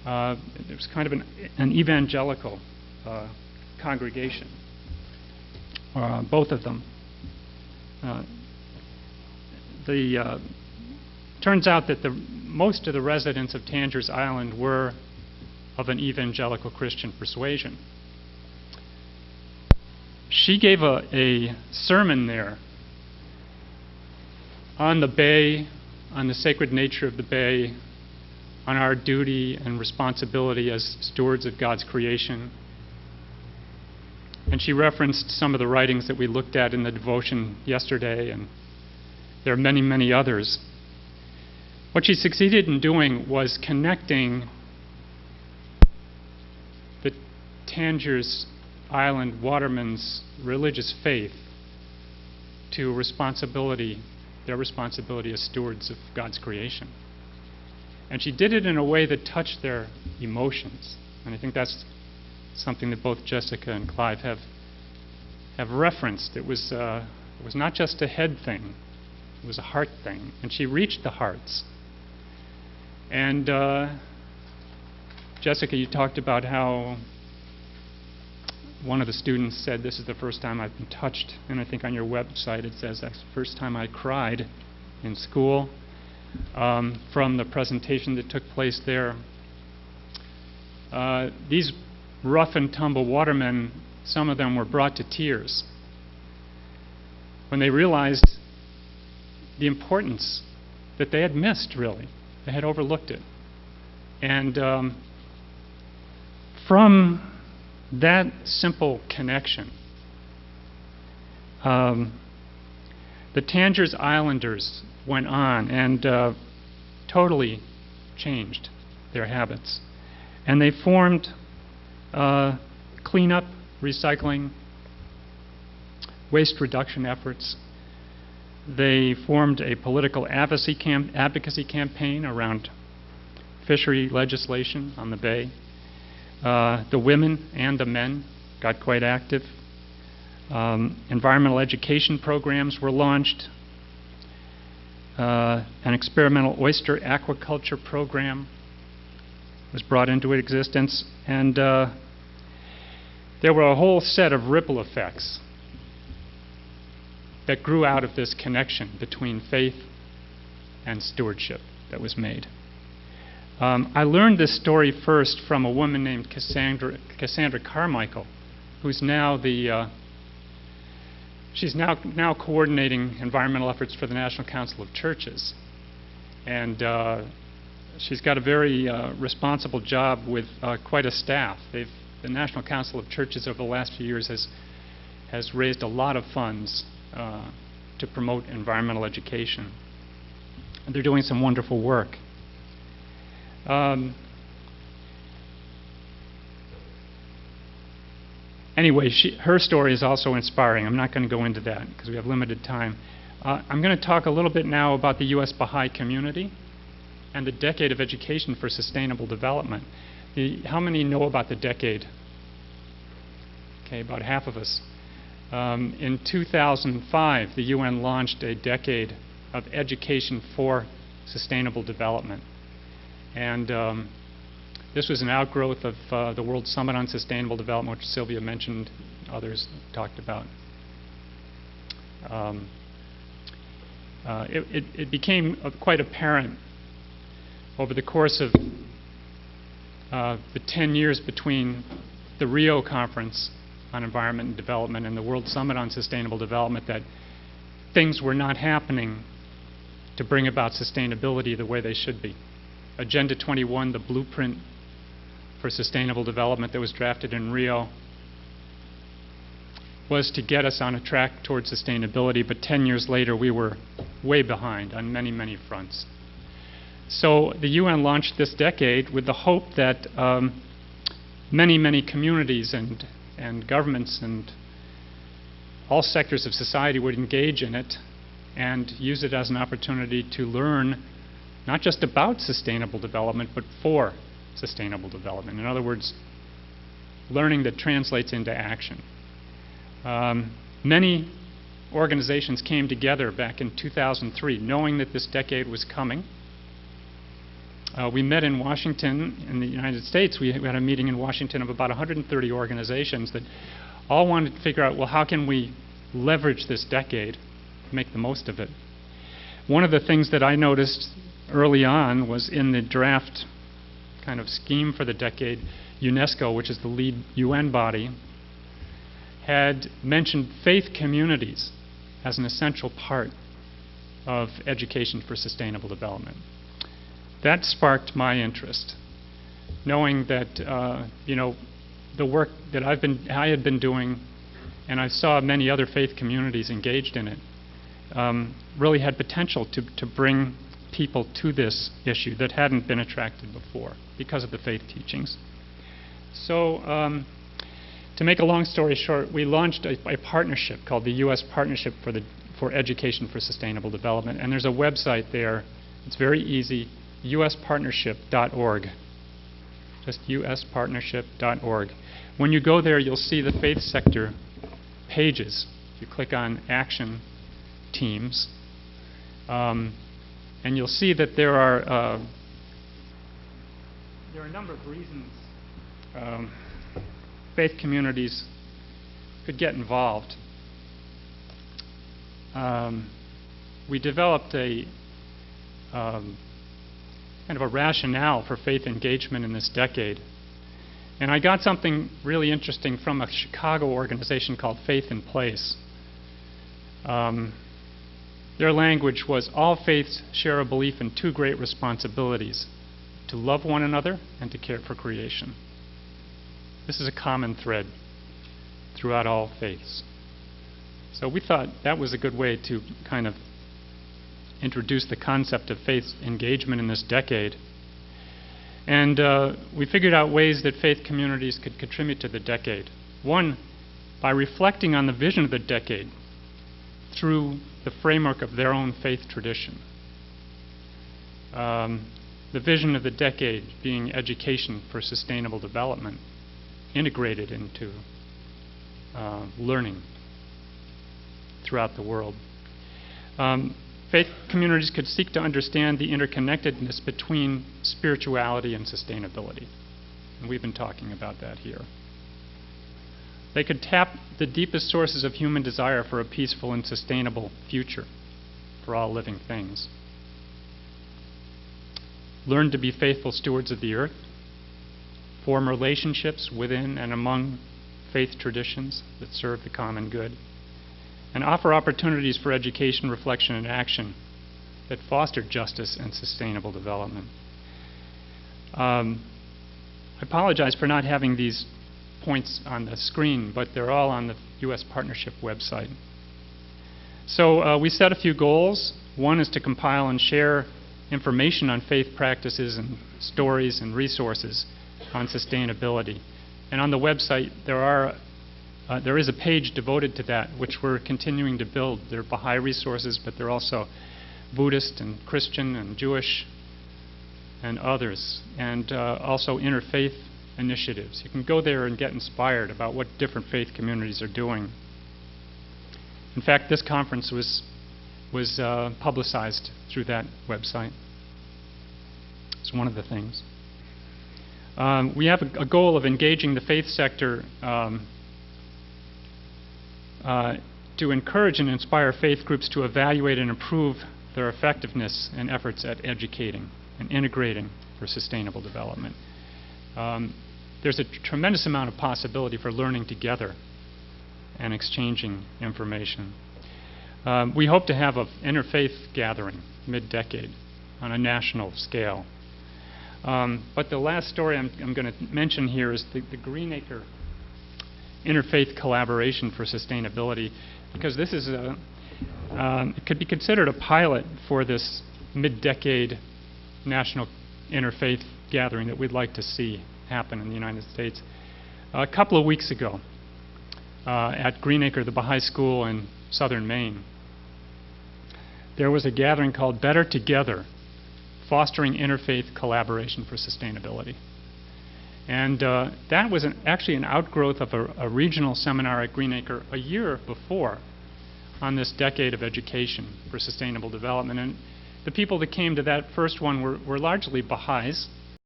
It was kind of an evangelical congregation, both of them. Turns out that most of the residents of Tangiers Island were of an evangelical Christian persuasion. She gave a sermon there on the bay, on the sacred nature of the bay, on our duty and responsibility as stewards of God's creation. And she referenced some of the writings that we looked at in the devotion yesterday, and there are many, many others. What she succeeded in doing was connecting the Tangiers Island watermen's religious faith to their responsibility as stewards of God's creation. And she did it in a way that touched their emotions. And I think that's something that both Jessica and Clive have referenced. It was not just a head thing. It was a heart thing. And she reached the hearts. And Jessica, you talked about how one of the students said, "This is the first time I've been touched." And I think on your website it says, "That's the first time I cried in school," from the presentation that took place there. These rough and tumble watermen, some of them were brought to tears when they realized the importance that they had missed, really. They had overlooked it. And from that simple connection, the Tangiers Islanders went on and totally changed their habits. And they formed cleanup, recycling, waste reduction efforts. They formed a political advocacy campaign around fishery legislation on the bay. The women and the men got quite active. Environmental education programs were launched. An experimental oyster aquaculture program was brought into existence. And there were a whole set of ripple effects that grew out of this connection between faith and stewardship that was made. I learned this story first from a woman named Cassandra Carmichael, who's now she's now coordinating environmental efforts for the National Council of Churches. And she's got a very responsible job with quite a staff. The National Council of Churches over the last few years has raised a lot of funds to promote environmental education. And they're doing some wonderful work. Anyway, her story is also inspiring. I'm not going to go into that because we have limited time. I'm going to talk a little bit now about the U.S. Baha'i community and the Decade of Education for Sustainable Development. How many know about the decade? Okay, about half of us. In 2005, the UN launched a decade of education for sustainable development. And this was an outgrowth of the World Summit on Sustainable Development, which Sylvia mentioned, others talked about. It became quite apparent over the course of the 10 years between the Rio Conference on Environment and Development and the World Summit on Sustainable Development that things were not happening to bring about sustainability the way they should be. Agenda 21, the blueprint for sustainable development that was drafted in Rio, was to get us on a track towards sustainability, but 10 years later we were way behind on many, many fronts. So the UN launched this decade with the hope that many, many communities and governments and all sectors of society would engage in it and use it as an opportunity to learn not just about sustainable development, but for sustainable development. In other words, learning that translates into action. Many organizations came together back in 2003 knowing that this decade was coming We met in Washington in the United States. We had a meeting in Washington of about 130 organizations that all wanted to figure out, well, how can we leverage this decade, make the most of it? One of the things that I noticed early on was in the draft kind of scheme for the decade, UNESCO, which is the lead UN body, had mentioned faith communities as an essential part of education for sustainable development. That sparked my interest, knowing that the work that I had been doing, and I saw many other faith communities engaged in it, really had potential to bring people to this issue that hadn't been attracted before because of the faith teachings. So to make a long story short, we launched a partnership called the U.S. Partnership for Education for Sustainable Development, and there's a website there. It's very easy, uspartnership.org, just uspartnership.org. When you go there, you'll see the faith sector pages. You click on Action Teams, and you'll see that there are a number of reasons faith communities could get involved. We developed a kind of a rationale for faith engagement in this decade. And I got something really interesting from a Chicago organization called Faith in Place. Their language was, all faiths share a belief in two great responsibilities: to love one another and to care for creation. This is a common thread throughout all faiths. So we thought that was a good way to kind of introduce the concept of faith engagement in this decade. And we figured out ways that faith communities could contribute to the decade. One, by reflecting on the vision of the decade through the framework of their own faith tradition. The vision of the decade being education for sustainable development, integrated into learning throughout the world. Faith communities could seek to understand the interconnectedness between spirituality and sustainability. And we've been talking about that here. They could tap the deepest sources of human desire for a peaceful and sustainable future for all living things. Learn to be faithful stewards of the earth. Form relationships within and among faith traditions that serve the common good. And offer opportunities for education, reflection, and action that foster justice and sustainable development. I apologize for not having these points on the screen, but they're all on the U.S. Partnership website. So we set a few goals. One is to compile and share information on faith practices and stories and resources on sustainability. And on the website, there is a page devoted to that, which we're continuing to build. There are Baha'i resources, but there are also Buddhist and Christian and Jewish and others, and also interfaith initiatives. You can go there and get inspired about what different faith communities are doing. In fact, this conference was publicized through that website. It's one of the things. We have a goal of engaging the faith sector to encourage and inspire faith groups to evaluate and improve their effectiveness and efforts at educating and integrating for sustainable development. There's a tremendous amount of possibility for learning together and exchanging information. We hope to have an interfaith gathering mid-decade on a national scale. But the last story I'm going to mention here is the Greenacre Interfaith Collaboration for Sustainability, because this is it could be considered a pilot for this mid-decade national interfaith gathering that we'd like to see happen in the United States. A couple of weeks ago at Greenacre, the Baha'i School in southern Maine, there was a gathering called Better Together, Fostering Interfaith Collaboration for Sustainability. And that was actually an outgrowth of a regional seminar at Greenacre a year before on this decade of education for sustainable development. And The people that came to that first one were largely Baha'is.